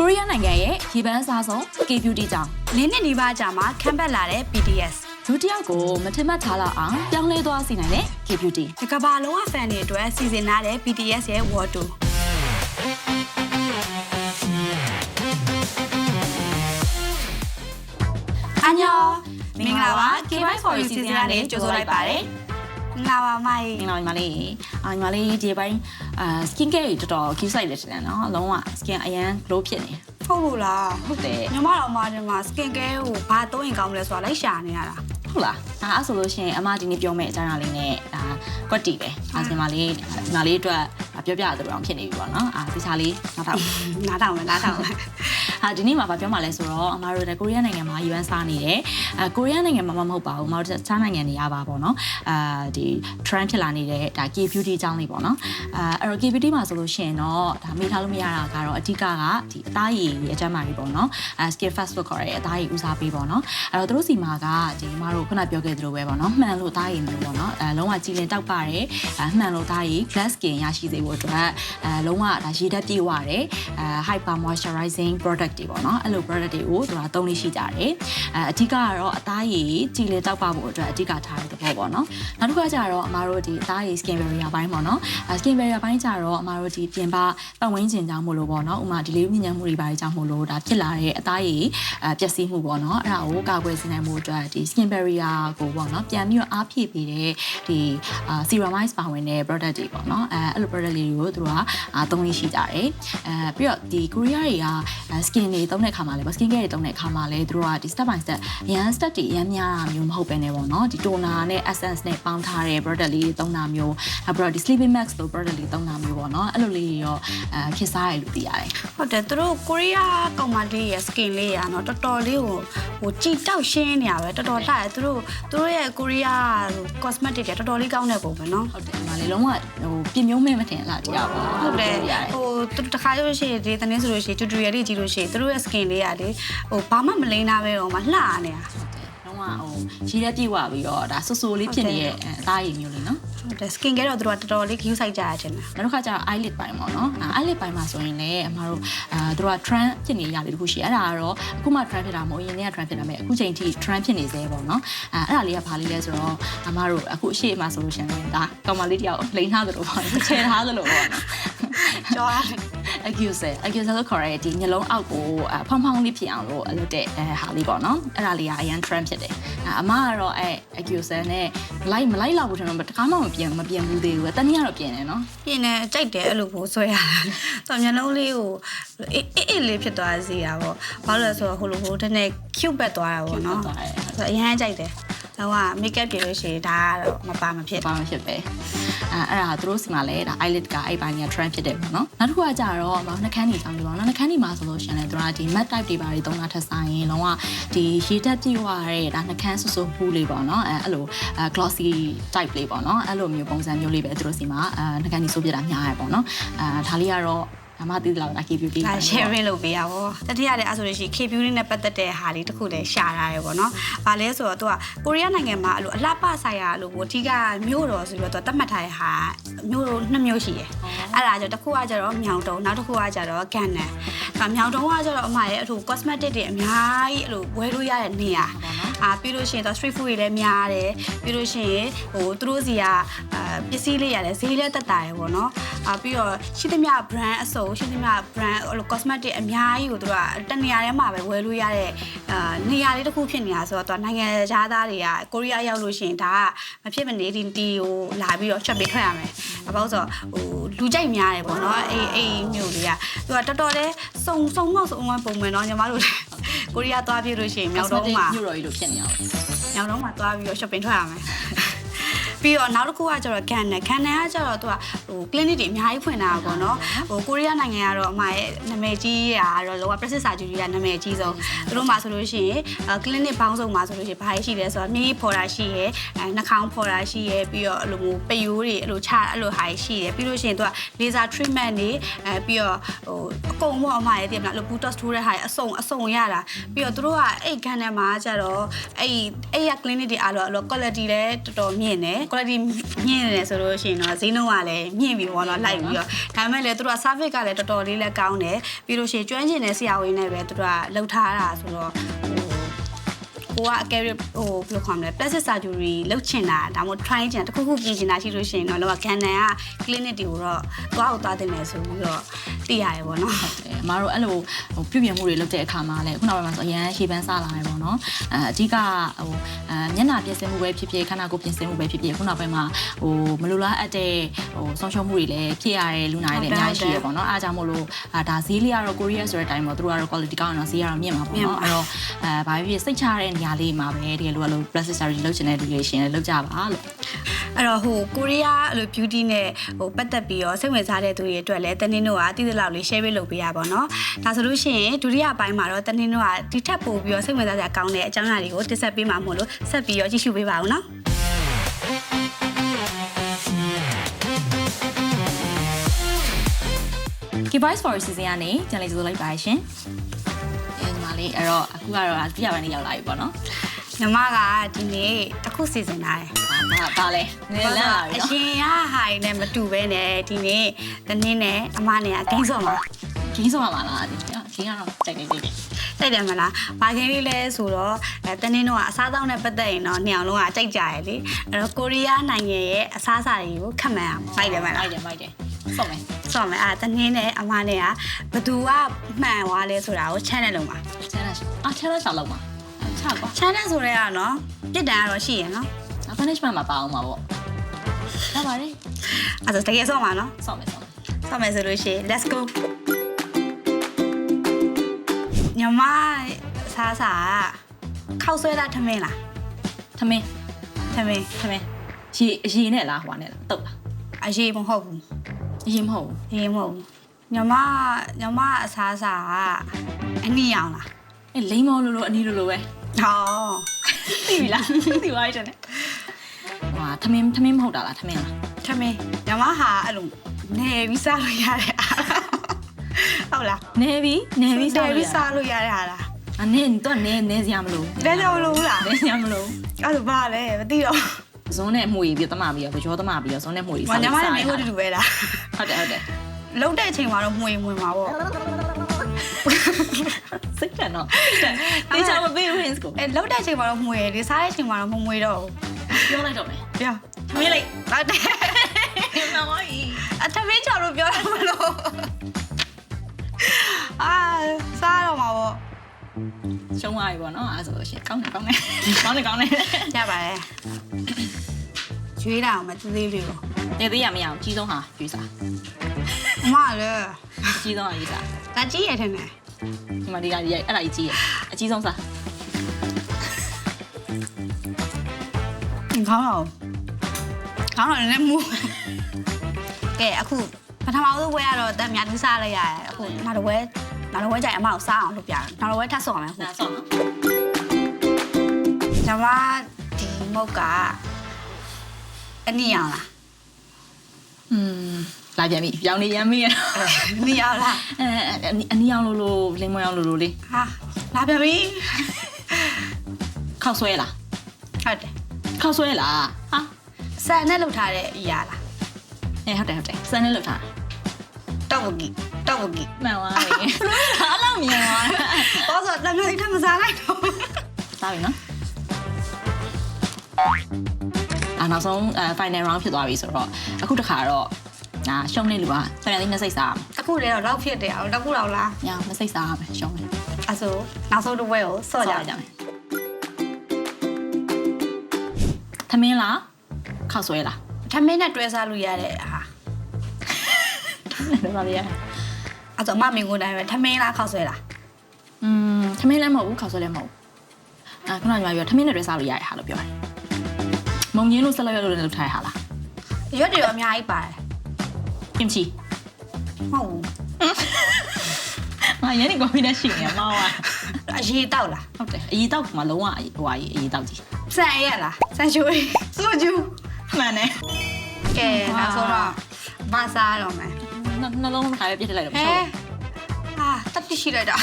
ကိုရီးယားနိုင်ငံရဲ့ရေပန်းစားဆုံး K-beauty ကြောင့် လင်းနှစ်နီးပါးကြာမှာခန့်ပတ်လာတဲ့ BTS လူတစ်ယောက်ကိုမထင်မှတ်ထားလောက်အောင်ပြောင်းလဲသွားစေနိုင်တဲ့ K-beauty ဒီကမ္ဘာလုံးက fan တွေအတွက်စီစဉ်ထားတဲ့ BTS ရဲ့ World Tourအန်ယောမင်္ဂလာပါ K-pop for you စီစဉ်ရတဲ့ကြိုဆိုလိုက်ပါတယ်မင်္ဂလာပါမိုင် မင်္ဂလာပါညီမလေးညီမလေးဒီပိုင်းskin care တွေတော်တော် cute site လက်တင်တယ်နော်အလုံးဝ skin အရန် glow ဖြစ်နေ ဟုတ်လို့လား ဟုတ်တယ် ညီမတော်မှာဒီမှာ skin care ကိုဘာသုံးရင်ကောင်းမလဲဆိုတာလိုက်ရှာနေရတာ ဟုတ်လားဒါအဲ့ဆိုလို့ရှိရင်အမဒီနေ့ပြောမယ့်အကြောင်းအရာလေးနဲ့ဒါကွက်တီပဲအားညီမလေးအတွက်ပြောပြရတဲ့အောင်ဖြစ်နေပြီပေါ့နော်ဒီချာလေးနားထောင်ဒီနေ့မှာပြောမှလဲဆိုတော့အမတို့ကိုရီးယားနိုင်ငံမှာ UN စားနေတယ်ကိုရီးယားနိုင်ငံမှာမဟုတ်ပါဘူးအမတို့တခြားနိုင်ငံတွေရပါပေါ့နော်ဒီ trend ဖြစ်လာနေတဲ့ဒါ K-beauty အကြောင်းလေးပေါ့နော်အဲ့တော့ K-beauty မှာဆိုလို့ရှိရင်တော့ဒါမေးထားလို့မရတာကတော့အဓိကကဒီအသားရည်အကျန်းမာရေးပေါ့နော်skin fast လို့ခေါ်ရဲအသားရည်ဦးစားပေးပေါ့နော်အဲ့တော့တို့စီမှာကဒီအမတို့ခုနပြောခဲ့သလိုပဲပေါ့နော်မှန်လို့အသားရည်မျိုးပေါ့နော်လုံးဝကြည်လင်တောက်ပါတယ်မှန်လို့အသားရည် glass skin ရရှိစေဖို့အတွက်လုံးဝဒါရေဓာတ်ပြည့်ဝတယ် hyper moisturizing product တွေပေါ့နော်အဲ့လို product တွေကိုသူကသုံးလို့ရှိကြတယ်အဓိကကတော့အသားရည်ကြည်လင်တောက်ပဖို့အတွက်အဓိကထားတဲ့သဘောပေါ့နော်နောက်တစ်ခါကျတော့အမတို့ဒီအသားရည် skin barrier ဘိုင်းပေါ့နော် skin barrier ဘိုင်းကျတော့အမတို့ဒီပြင်ပပတ်ဝန်းကျင်ကြောင့်မို့လို့ပေါ့နော်ဥမာဒီလေးမြင့်ညံ့မှုတွေပိုင်းကြောင့်မို့လို့ဒါဖြစ်လာတဲ့အသားရည်ပျက်စီးမှုပေါ့နော်အဲ့ဒါကိုကာကွယ်စေနိုင်မှုအတွက်ဒီ skin barrier ကိုပေါ့နော်ပြန်ပြီးတော့အားဖြည့်ပေးတဲ့ဒီ ceramides ပါဝင်တဲ့ product တွေပေါ့နော်အဲ့လို product လေးတွေကိုသူတို့ကသုံးလို့ရှိကြတယ်ပြီးတော့ဒီ Korea တွေက skin တွေသုံးတဲ့အခါမှာလည်း skin care တွေသုံးတဲ့အခါမှာလည်းသူတို့ကဒီ step by step ရန် step တွေရမ်းများတာမျိုးမဟုတ်ပဲねပေါ့နော်ဒီ toner နဲ့ essence နဲ့ပေါင်းထားတဲ့ product လေးတွေသုံးတာမျိုးနောက်ပြီးတော့ဒီ sleeping mask လို့ product လေးသုံးတာမျိုးပေါ့နော်အဲ့လိုလေးတွေရောခေတ်စားရလို့သိရတယ်ဟုတ်တယ်သူတို့ကိုရီးယားကောင်မလေးရဲ့ skin လေးอ่ะเนาะတော်တော်လေးဟိုကြည်တောက်ရှင်းနေရပဲတော်တော်လှတယ်သူတို့ရဲ့ကိုရီးယား cosmetic တွေတော်တော်လေးကောင်းတဲ့ပုံပဲเนาะဟုတ်တယ်ဒီမှာလေလုံးဝဟိုပြင်မျိုးမဲ့မထင်လားတရားပေါ့ဟုတ်တယ်ဟိုသူတခါလို့ရှိရင်ဒီတနေ့ဆိုလို့ရှိရင် tutorial လေးကြည့်လို့ရှိရင်သူတို့ရဲ့ skin လေးอ่ะလေဟိုဘာမှမလိမ့်တာပဲတော့မှလှနေတာလုံးဝဟိုရေရက်ပြည့်ဝပြီးတော့ဒါဆူဆူလေးဖြစ်နေရဲ့အသားရည်မျိုးလေးနော်ဟုတ်တယ် skin care တော့သူတို့ကတော်တော်လေး view site ကြရခြင်းတယ်နောက်တစ်ခါကျတော့ eyelid ပိုင်းပေါ့နော်eyelid ပိုင်းမှာဆိုရင်လည်းအမတို့သူတို့က trend ဖြစ်နေရလေးတခုရှိအဲ့ဒါကတော့အခုမှ trend ဖြစ်တာမဟုတ်ရင်လည်း trend ဖြစ်တာမဲ့အခုချိန်ထိ trend ဖြစ်နေသေးပေါ့နော်အဲ့ဒါလေးကဘာလေးလဲဆိုတော့အမတို့အခုအရှိအမှဆိုလို့ရှင်လည်းဒါကောင်မလေးတယောက်လိန်ထားသလိုပေါ့ချဲထားသလိုပေါ့နော်ကြောရတယ် accuse လို့ခေါ်ရတဲ့ဒီညလုံးအောက်ကိုဖောင်းဖောင်းလေးဖြစ်အောင်လို့လုပ်တဲ့ဟာလေးပေါ့နော်အဲ့ဒါလေးကအရန် trend ဖြစ်တယ်အမကတော့accuse နဲ့မလိုက်လောက်ဘူးထင်တော့တခါမှမပြင်ဘူးသေးဘူးတနည်းကတော့ပြင်တယ်နော်ပြင်တယ်ကြိုက်တယ်အဲ့လိုကိုဆွဲရတာတော့ညလုံးလေးကိုအေးလေးဖြစ်သွားစေတာပေါ့ဘာလို့လဲဆိုတော့ဟိုလိုဟိုတနေ့ cute ဘက်သွားတာပေါ့နော်ဆိုအရန်ကြိုက်တယ်တော့က makeup ပြင်လို့ရှိရင်ဒါကတော့မဖြစ်ပဲအဲ့ဒါသူတို့စီမှာလဲဒါ eyelid ကအဲ့ပိုင်းက trend ဖြစ်တယ်ပေါ့နော်နောက်တစ်ခုကကြတော့နှာခမ်းတွေကြောင်းတွေပေါ့နော်နှာခမ်းတွေမှာဆိုလို့ရှိရင်လည်းသူကဒီ matte type တွေပါတွေသုံးတာထက်ဆိုင်ရင်လုံးဝဒီရေတက်ပြည့်ဝတဲ့ဒါနှာခမ်းဆူဆူပူးလေးပေါ့နော်အဲ့လို glossy type လေးပေါ့နော်အဲ့လိုမျိုးပုံစံမျိုးလေးပဲသူတို့စီမှာနှာခမ်းတွေဆိုးပြတာများရပေါ့နော်ဒါလေးကတော့အမသိတယ်လား K-beauty sharing လုပ်ပေးရပါတတိယလည်းအဲ့ဆိုလို့ရှိရင် K-beauty နဲ့ပတ်သက်တဲ့ဟာလေးတစ်ခုလည်းရှာထားရပေါ့နော်။ဘာလဲဆိုတော့သူကကိုရီးယားနိုင်ငံမှာအဲ့လိုအလှပဆိုင်ရာလို့အဓိကမြို့တော်ဆိုပြီးတော့သူသတ်မှတ်ထားတဲ့ဟာမြို့တော်2မျိုးရှိတယ်။အဲ့ဒါကြောင့်တစ်ခုကကျတော့မြောင်တုံနောက်တစ်ခုကကျတော့ကန်နန်။မြောင်တုံကကျတော့အမရဲ့အထူ cosmetic တွေအများကြီးအဲ့လိုဝယ်လို့ရတဲ့နေရာပြီးလို့ရှိရင်တော့ street food တွေလည်းများတယ်ပြီးလို့ရှိရင်ဟိုသူတို့စီကပစ္စည်းလေးရတယ်ဈေးလည်းတက်တာရယ်ပေါ့နော်ပြီးတော့ရှိသမျှ brand အစုံရှိသမျှ brand ဟို cosmetic အများကြီးကိုသူတို့ကတနေရာထဲမှာပဲဝယ်လို့ရတဲ့နေရာလေးတစ်ခုဖြစ်နေတာဆိုတော့သူကနိုင်ငံခြားသားတွေကကိုရီးယားရောက်လို့ရှိရင်ဒါကမဖြစ်မနေဒီကိုလာပြီးတော့ shop ပေးထွက်ရမယ်။ဘာလို့ဆိုတော့ဟိုလူကြိုက်များတယ်ပေါ့နော်အေးမျိုးလေးကသူကတော်တော်လေးစုံပုံမှန်တော့ညီမတို့ကိုရီးယားသွားပြလို့ရှိရင်မြောက်တော့မှာမြို့တော်ကြီးလို့ဖြစ်နေအောင်ညောင်တော့မှသွားပြီးတော့ shopping ထွက်ရမယ်ပြီးတော့နောက်တစ်ခုကကျတော့ကန်နန်ကကျတော့သူကဟို clinic တွေအများကြီးဖွင့်တာပေါ့နော်ဟိုကိုရီးယားနိုင်ငံကတော့အမရဲ့နာမည်ကြီးရာတော့လောက practice surgery ကနာမည်ကြီးဆုံးသူတို့မှာဆိုလို့ရှိရင် clinic ပေါင်းစုံမှာဆိုလို့ရှိရင်ဘာရှိလဲဆိုတော့မြေဖော်တာရှိရယ်နှာခေါင်းဖော်တာရှိရယ်ပြီးတော့အဲ့လိုမျိုးပယိုးတွေအဲ့လိုချအဲ့လိုဟာရှိရယ်ပြီးလို့ရှိရင်သူက laser treatment တွေပြီးတော့ဟိုအကုန်ပေါ့အမရဲ့တည်မလားလို့ botox ထိုးတဲ့ဟာအစုံရတာပြီးတော့သူတို့ကအဲ့ကန်နန်မှာကျတော့အဲ့ရ clinic တွေအားလုံး quality လည်းတော်တော်မြင့်တယ် quality မြင့်နေတယ်ဆိုလို့ရှိရင်တော့ဈေးနှုန်းကလည်းမြင့်ပြီပေါ့နော်လိုက်ပြီးတော့ဒါပေမဲ့လည်းသူတို့က service ကလည်းတော်တော်လေးလည်းကောင်းတယ်ပြီးလို့ရှိရင်ကျွမ်းကျင်တဲ့ဆရာဝန်နဲ့ပဲသူတို့ကလှုပ်ထားတာဆိုတော့ကိုကအကယ်၍ဟိုဘယ်လိုခေါ်မလဲ plastic surgery လုပ်ချင်တာဒါမှမဟုတ် try ချင်တာတစ်ခုခုပြင်ချင်တာရှိလို့ရှိရင်တော့လောကကန်နန်က clinic တွေကိုတော့သွားတင်တယ်ဆိုပြီးတော့သိရတယ်ပေါ့နော် အမတို့အဲ့လိုပြုပြင်မှုတွေလုပ်တဲ့အခါမှာလည်းခုနကပြောမှဆိုအရန်ရှေ့ပန်းစားလာတယ်ပေါ့နော်အဓိကမျက်နှာပြင်ဆင်မှုပဲဖြစ်ဖြစ်ခန္ဓာကိုယ်ပြင်ဆင်မှုပဲဖြစ်ဖြစ်ခုနောက်ပိုင်းမှာမလိုလားအပ်တဲ့ဆုံးရှုံးမှုတွေလည်းဖြစ်ရတဲ့လူနာတွေလည်းအများကြီးရှိရပေါ့နော်အားကြောင့်မို့လို့ဒါဈေးလေးကတော့ကိုရီးယားဆိုတဲ့အတိုင်းပေါ့သူတို့ကတော့ quality ကောင်းအောင်ဈေးကတော့မြင့်မှာပေါ့နော်အဲ့တော့ဘာဖြစ်ဖြစ်စိတ်ချတဲ့နေရာလေးမှာပဲဒီလို plastic surgery လုပ်ချင်တဲ့လူတွေရှင်လည်းလုပ်ကြပါလို့အဲ့တော့ကိုရီးယားအဲ့လို beauty နဲ့ပတ်သက်ပြီးတော့စိတ်ဝင်စားတဲ့သူတွေအတွက်လည်းတနင်္တို့ကတည်တလောက်လေး share ပေးလုပ်ပေးရပါတော့ဒါဆိုလို့ရှိရင်ဒုတိယပိုင်းမှာတော့တနင်္တို့ကဒီထက်ပိုပြီးတော့စိတ်ဝင်စားစရာကောင်းတဲ့အကြောင်းအရာတွေကိုတင်ဆက်ပေးမှာမို့လို့ဆက်ပြီးတော့ကြည့်ရှုပေးပါဦးနော်K-Boys for season ကနေကြံလေးစိုးလိုက်ပါရှင်ညီမလေးအဲ့တော့အခုကတော့ပြရပိုင်းလေးရောက်လာပြီပေါ့နော်ညီမကဒီနေ့တစ်ခုစီစဉ်ထားတယ်ဒါလဲနည်းလန့်လာပြီနော်အရှင်ကဟာရနဲ့မတူပဲနဲ့ဒီနေ့တနင်းနဲ့အမနဲ့အကင်းစော်မှာဂင်းစော်မှာလားဒီဂင်းကတော့တိုက်တယ်မလားဘာခင်းလေးလဲဆိုတော့တနင်းတော့အစားအသောက်နဲ့ပတ်သက်ရင်တော့နှစ်အောင်လုံးကကြိုက်ကြရလေအဲ့တော့ကိုရီးယားနိုင်ငံရဲ့အစားအစာတွေကိုခက်မှန်အောင်မိုက်တယ်မလားမိုက်တယ်စော့မယ်တနင်းနဲ့အမနဲ့ကဘသူကမှန်သွားလဲဆိုတာကို channel လုံးပါ channel ချလောက်ပါချကွာ channel ဆိုရဲကတော့ပြစ်ဒဏ်ကတော့ရှိရနော် punishment မှာပါအောင်ပါပေါ့ရပါတယ်အဲ့ဒါတကယ်ဆော့မှာနော်ဆော့မယ်ဆိုလို့ရှိရင် let's go ညီမစားခောက်ဆွဲတာထမင်းလားထမင်းရေနဲ့လားဟိုနဲ့လားတုတ်လားအရေမဟုတ်ဘူးရေမဟုတ်ညီမအစားကအနီရောင်လားလိမ္မောလိုအနီလိုပဲဟောသိပြီလားသိပါရဲ့တဲ့ဟာထမင်းမဟုတ်တာလားထမင်းလားထမင်းညီမဟာအဲ့လိုနေပြီးစားလို့ရတယ်ဟုတ်လားနေပြီးစားလို့ရတဲ့ဟာလားအနေတော့နေစရာမလိုလဲကြမလို့လားနေစရာမလိုအဲ့ဒါဘာလဲမသိတော့ဇွန်းနဲ့မှုရီပြီးတမပြီးရောသမပြီးရောဇွန်းနဲ့မှုရီစားညီမနဲ့မျိုးတူပဲလားဟုတ်တယ်လှုပ်တဲ့အချိန်မှာတော့မှုရီဝင်မှာပေါ့စိတ်ကတော့တေချာမပေးဘူး hints ကိုလှုပ်တဲ့အချိန်မှာတော့မှုရီဒီစားတဲ့အချိန်မှာတော့မွေတော့ပြောလိုက်တော့မယ်ပြောမေးလိုက်ဟုတ်တယ်မမကြီးအထမင်းချော်လို့ပြောရမလို့စားတော့မှာပေါ့ရှုံးသွားပြီပေါ့နော်အဲ့ဆိုရှင်ကောင်းတယ်ရပါတယ်ကျွေးတာအောင်မသေးလေးပေါ့နေသေးရမရအောင်ကြီးဆုံးဟာကျွေးစားအမလည်းကြီးဆုံးဟာကျွေးစားဒါကြီးရတဲ့နဲ့ဒီမှာဒီကအဲ့ဒါကြီးရအကြီးဆုံးစားခေါင်းတော့လည်းမူကဲအခုပထမဆုံးဝဲရတော့တမ်းများသူစားလိုက်ရတယ်အခုနောက်တော့ဝဲကြိုင်အမကိုစားအောင်လုပ်ပြတယ်နောက်တော့ဝဲထပ်ဆော့မယ်ဟုတ်ဆော့နော်ကျွန်မဒီမုတ်ကအနီရောင်လားလာပြန်ပြီရောင်နေရမ်းမင်းအနီရောင်လားအနီရောင်လိုလိမ္မောရောင်လိုလေးဟာလာပြန်ပြီခောက်ဆွဲလားဟုတ်တယ်ခောက်ဆွဲလားဟာဆန်နဲ့လုပ်ထားတဲ့အရာလားဟုတ်တယ်ဆန်နဲ့လုပ်ထားတောက်ဝကီမှန်ပါပြီအားလုံးမြင်သွားတော့ဆိုတမျိုးထမစားလိုက်တော့စားပြီနော်နောက်ဆုံး final round ဖြစ်သွားပြီဆိုတော့အခုတစ်ခါတော့ရှုံးနေလူကတမန်လေးနှစ်စိတ်စားအခုလေတော့လောက်ဖြစ်တယ်အောင်တစ်ခုလောက်လားညနှစ်စိတ်စားမယ်ရှုံးမယ်အဲ့ဆိုနောက်ဆုံးတစ်ဝဲကိုဆော့ကြမယ်ထမင်းလားခောက်ဆွဲလားထမင်းနဲ့တွဲစားလို့ရတဲ့ဟာတွဲစားလို့ရအဲ့တော့မမင်းကိုတိုင်းပဲထမင်းလားခောက်ဆွဲလားထမင်းလည်းမဟုတ်ဘူးခောက်ဆွဲလည်းမဟုတ်ဘူးခုနကညီမပြောထမင်းနဲ့တွဲစားလို့ရတဲ့ဟာလို့ပြောတယ်မုံငင်းလို့ဆက်လက်ရလို့လည်းလုပ်ထားရဟာလားရွက်တွေရောအများကြီးပါတယ်kimchi ဟုတ်ဘူးမရနေကော်ဖီနဲ့ရှိနေမှာပါအရေးတောက်လားဟုတ်တယ်အရေးတောက်မှာလုံးဝဟိုအရေးတောက်ကြီးဆန်ရလားဆန်ချိုးစိုးကျူးမှန်တယ်ကဲနောက်ဆုံးတော့မစားတော့မယ်နှလုံးခါပဲပြစ်ထည့်လိုက်တော့မဟုတ်တက်ပြရှိလိုက်တာ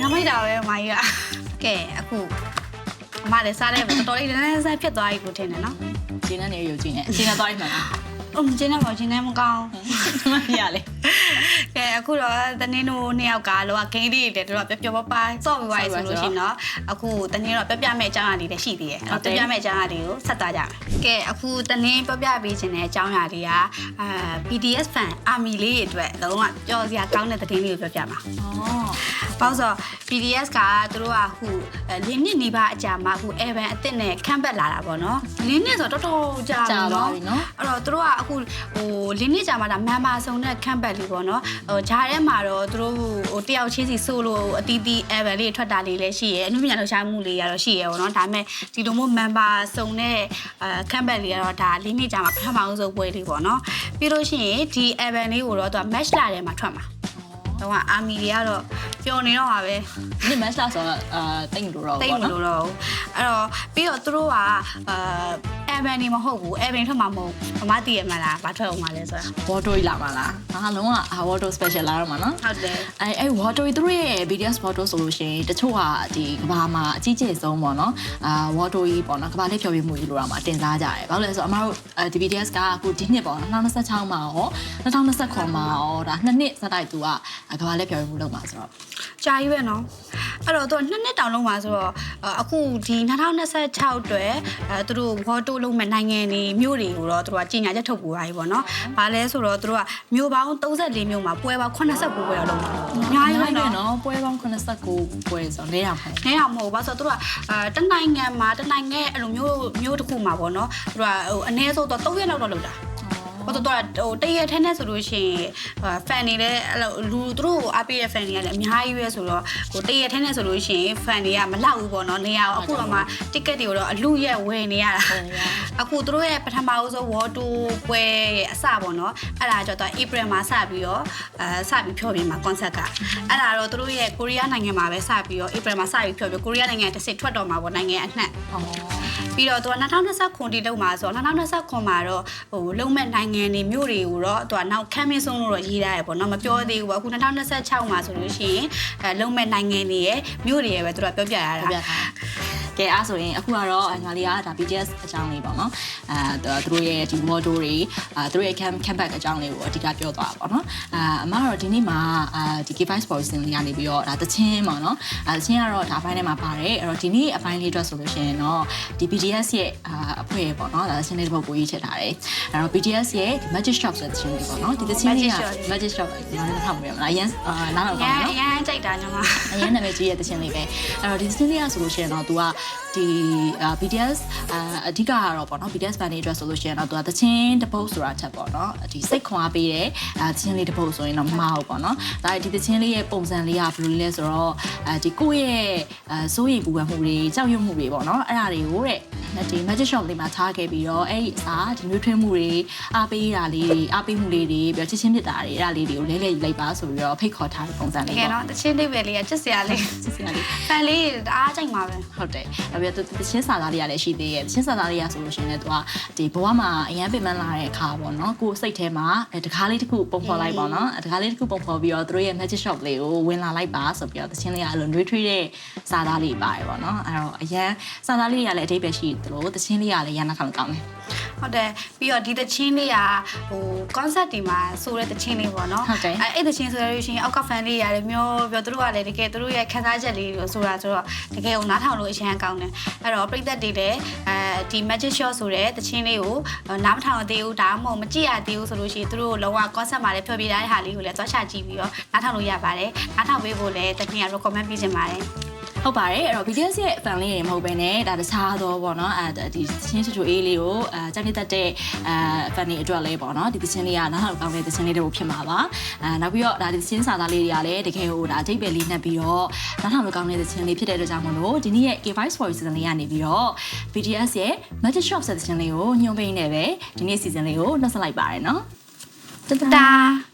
ငါမိတာပဲမိုင်းကကဲအခု အမလည်းစားတယ်တော်တော်လေးနည်းနည်းစားဖြစ်သွားပြီကိုထင်တယ်နော် ကျင်းနေရုပ်ကျင်းနေကျင်းနေသွားပြီမလား ကျင်းနေပါကျင်းနေမကောင်း မရလေ ကဲအခုတော့တနင်္ဂနွေနှစ်ယောက်ကလောကဂိမ်းလေးတွေတော်တော်ပျော်ပျော်ပါစော့ပြီးသွားပြီဆိုလို့ရှိရင်တော့အခုတနင်္တော့ပြမယ့်အကြောင်းအရာတွေလည်းရှိသေးတယ်အဲ့တော့ပြမယ့်အကြောင်းအရာတွေကိုဆက်သွားကြမယ်ကဲအခုတနင်္ပြပေးခြင်းတဲ့အကြောင်းအရာတွေကPDS fan army လေးတွေအတွက်လုံးဝပျော်စရာကောင်းတဲ့သတင်းလေးကိုပြောပြမှာ ပေါ့ဆို PDS ကသူတို့ကအခု၄နှစ်နီးပါးအကြာမှာအခု Evan အစ်စ်နဲ့ခန့်ပတ်လာတာပေါ့နော်၄နှစ်ဆိုတော့တော်တော်ကြာပြီနော်အဲ့တော့သူတို့ကအခု၄နှစ်ကြာမှာဒါ member ဆုံးတဲ့ခန့်ပတ်လေးပေါ့နော်ဂျားထဲမှာတော့သူတို့တယောက်ချင်းစီဆိုလို့အတီးတီး Evan လေးထွက်တာလေးလည်းရှိရဲအမှုပညာလှူရှားမှုလေးရတော့ရှိရဲပေါ့နော်ဒါပေမဲ့ဒီလိုမျိုး member ဆုံးတဲ့ခန့်ပတ်လေးကတော့ဒါ၄နှစ်ကြာမှာပထမဆုံးပွဲလေးပေါ့နော်ပြီးလို့ရှိရင်ဒီ Evan လေးကိုတော့သူက match လာထဲမှာထွက်မှာတော့အာမီတွေကတော့ပျော်နေတော့ပါပဲ ဒီ match လာဆိုတော့တိတ်လို့တော့ တိတ်မလို့တော့အဲ့တော့ပြီးတော့သူတို့ကEvan နေမဟုတ်ဘူး Evan ထွက်မှာမဟုတ်မမသိရမလားဘာထွက်အောင်မလဲဆိုတာ water လာမလားငါလုံးဝ water special လာတော့မှာနော် ဟုတ်တယ် အဲ့ water သူတို့ရဲ့ BDS water ဆိုလို့ရှိရင်တချို့ကဒီကဘာမှာအကြီးကျယ်ဆုံးပေါ့နော်water ကြီးပေါ့နော်ကဘာလေးဖြော်ပြမှုကြီးလို့တော့မှာတင်စားကြတယ်ဘာလို့လဲဆိုတော့အမတို့ဒီ BDS ကအခုဒီနှစ်ပေါ့နော်2026မှာရော2029မှာရောဒါ2နှစ်စတိုက်သူကကဘာလေးဖြော်ပြမှုလုပ်မှာဆိုတော့ ကြာကြီးပဲနော်အဲ့တော့သူက2နှစ်တောင်လုံးမှာဆိုတော့အခုဒီ2026အတွက်သူတို့ water လုံးမဲ့နိုင်ငံတွေမြို့တွေကိုတော့သူတို့ကကြီးညာချက်ထုတ်ပို့ထားပြီပေါ့နော်ဘာလဲဆိုတော့သူတို့ကမြို့ပေါင်း34မြို့မှာပွဲပေါင်း89ပွဲတော့လုံးမှာအများကြီးပဲနော် ပွဲပေါင်း89ပွဲဆိုတော့400ပေါ့ နေရမဟုတ်ဘာဆိုတော့သူတို့ကတနိုင်ငံမှာတနိုင်ငံအဲ့လိုမျိုးတစ်ခုမှာပေါ့နော်သူတို့ကအနည်းဆုံးတော့3ရက်လောက်တော့လုပ်တာဘာလို့တော့တရက်ထဲနဲ့ဆိုလို့ရှိရင်fan တွေလည်းအဲ့လိုလူသူတို့အားပေးတဲ့ fan တွေကလည်းအများကြီးပဲဆိုတော့တရက်ထဲနဲ့ဆိုလို့ရှိရင် fan တွေကမလောက်ဘူးပေါ့နော်နေရာအခုတော့မှ ticket တွေကိုတော့အလူရက်ဝယ်နေရတာအခုသူတို့ရဲ့ပထမဆုံး World Tour ပွဲရဲ့အစပေါ့နော်အဲ့ဒါကြောင့်တော့ April မှာစပြီးတော့စပြီးဖြောပြမှာ concert ကအဲ့ဒါတော့သူတို့ရဲ့ကိုရီးယားနိုင်ငံမှာပဲစပြီးတော့ April မှာစပြီးဖြောပြကိုရီးယားနိုင်ငံတစ်စစ်ထွက်တော့မှာပေါ့နိုင်ငံအနှံ့ပြီးတော့သူက2029တိလောက်မှာဆိုတော့2029မှာတော့လုံးမဲ့နိုင်ငံတွေမြို့တွေကိုတော့သူကနောက်ခမ်းမင်းဆုံးလို့တော့ရေးထားရပေါ့နော်မပြောသေးဘူးပေါ့အခု2026မှာဆိုလို့ရှိရင်လုံးမဲ့နိုင်ငံတွေရဲ့မြို့တွေရဲ့ပဲသူကပြောပြရတာကဲအားဆိုရင်အခုကတော့ညီလေးကဒါ BTS အကြောင်းလေးပေါ့နော်သူတို့ရဲ့ဒီ model တွေသူတို့ရဲ့ campaign အကြောင်းလေးကိုအဓိကပြောသွားတာပေါ့နော်အမကတော့ဒီနေ့မှာဒီ K5 Sports စင်လေးကနေပြီးတော့ဒါတချင်းပေါ့နော်တချင်းကတော့ဒါအပိုင်းထဲမှာပါတယ်အဲ့တော့ဒီနေ့အပိုင်းလေးအတွက်ဆိုလို့ရှိရင်တော့ဒီ BTS ရဲ့အဖွဲ့ပေါ့နော်ဒါတချင်းလေးတစ်ပုဒ်ကိုရေးချက်ထားတယ်အဲ့တော့ BTS ရဲ့ Magic Shop ဆိုတဲ့တချင်းလေးပေါ့နော်ဒီတချင်းလေးက Magic Shop ညီလေးထောက်ပြရမလားအရင်နားတော့ကောင်းနော်အရင်ကြိုက်တာညီမအရင်နာမည်ကြီးရဲ့တချင်းလေးပဲအဲ့တော့ဒီတချင်းလေးကဆိုလို့ရှိရင်တော့ तू ကဒီ BTS အဓိကကတော့ပေါ့နော် BTS fan တွေအတွက်ဆိုလို့ရှိရင်တော့သူကတချင်းတစ်ပုတ်ဆိုတာချက်ပေါ့နော်ဒီစိတ်ခွန်အားပေးတဲ့တချင်းလေးတစ်ပုတ်ဆိုရင်တော့မမဟုတ်ပေါ့နော်ဒါဒီတချင်းလေးရဲ့ပုံစံလေးကဘယ်လိုလဲဆိုတော့ဒီကိုယ့်ရဲ့စိုးရိမ်ပူပန်မှုတွေကြောက်ရွံ့မှုတွေပေါ့နော်အဲ့ဒါတွေကိုတဲ့ဒီ Magic Shop လေးမှာထားခဲ့ပြီးတော့အဲ့ဒီအစားဒီမျိုးထွေးမှုတွေအားပေးတာလေးတွေအားပေးမှုလေးတွေပြီးတော့ချစ်ချင်းဖြစ်တာတွေအဲ့ဒါလေးတွေကိုလဲလဲယူလိုက်ပါဆိုပြီးတော့ဖိတ်ခေါ်ထားတဲ့ပုံစံလေးပေါ့ကဲနော်တချင်းလေးပဲလေးကချစ်စရာလေးfan လေးတအားကြိုက်မှာပဲဟုတ်တယ်ပြီးတော့တချင်းစာသားလေးကလည်းရှိသေးရဲ့တချင်းစာသားလေးကဆိုလို့ရှိရင်လည်းသူကဒီဘဝမှာအရန်ပင်ပန်းလာတဲ့အခါပေါ့နော်ကိုယ်စိတ်ထဲမှာတကားလေးတစ်ခုပုံဖော်လိုက်ပေါ့နော်တကားလေးတစ်ခုပုံဖော်ပြီးတော့သူတို့ရဲ့ Magic Shop လေးကိုဝင်လာလိုက်ပါဆိုပြီးတော့တချင်းလေးကအလုံးနှွေးထွေးတဲ့စာသားလေးပါတယ်ပေါ့နော်အဲ့တော့အရန်စာသားလေးကလည်းအဓိပ္ပာယ်ရှိတယ်လို့တချင်းလေးကလည်းရန်နာခံကောင်းတယ်ဟုတ်တယ်ပြီးတော့ဒီတချင်းလေးကconcert ဒီမှာဆိုတဲ့တချင်းလေးပေါ့နော်အဲ့တချင်းဆိုရရှင်အောက်က fan လေးရတယ်မျိုးပြောသူတို့ကလည်းတကယ်သူတို့ရဲ့ခန်းစားချက်လေးကိုဆိုတာဆိုတော့တကယ်ကိုနားထောင်လို့အရန်ကောင်းတယ်အဲ့တော့ပရိသတ်တွေလည်းဒီ Magic Shop ဆိုတဲ့တချင်းလေးကိုနားမထောင်သေးဘူးဒါမှမဟုတ်မကြည့်ရသေးဘူးဆိုလို့ရှိရင်သူတို့လောက concert မှာလည်းဖြောပြထားတဲ့ဟာလေးကိုလည်းသွားရှာကြည့်ပြီးတော့နားထောင်လို့ရပါတယ်နားထောင်ပေးဖို့လည်းတကယ် recommend ပေးချင်ပါတယ်ဟုတ်ပါတယ်အဲ့တော့ BTS ရဲ့ fan လေးတွေမဟုတ်ဘဲနဲ့ဒါတခြားသောပေါ့နော်ဒီချင်းချူအေးလေးကိုကြောက်နေတတ်တဲ့fan တွေအတွက်လေးပေါ့နော်ဒီသချင်းလေးကနားထောင်ကောင်းတဲ့သချင်းလေးတွေဖြစ်မှာပါနောက်ပြီးတော့ဒါဒီသချင်းစာသားလေးတွေကလည်းတကယ်ဟိုဒါအကျိတ်ပဲလေးနှက်ပြီးတော့နားထောင်လို့ကောင်းတဲ့သချင်းလေးဖြစ်တဲ့အတွက်ကြောင့်မလို့ဒီနေ့ရဲ့ K5 Sports season လေးကနေပြီးတော့ BTS ရဲ့ Magic Shop ဆက်သချင်းလေးကိုညွှန်ပေးနေပဲဒီနေ့ season လေးကိုနှုတ်ဆက်လိုက်ပါတယ်နော်တတာ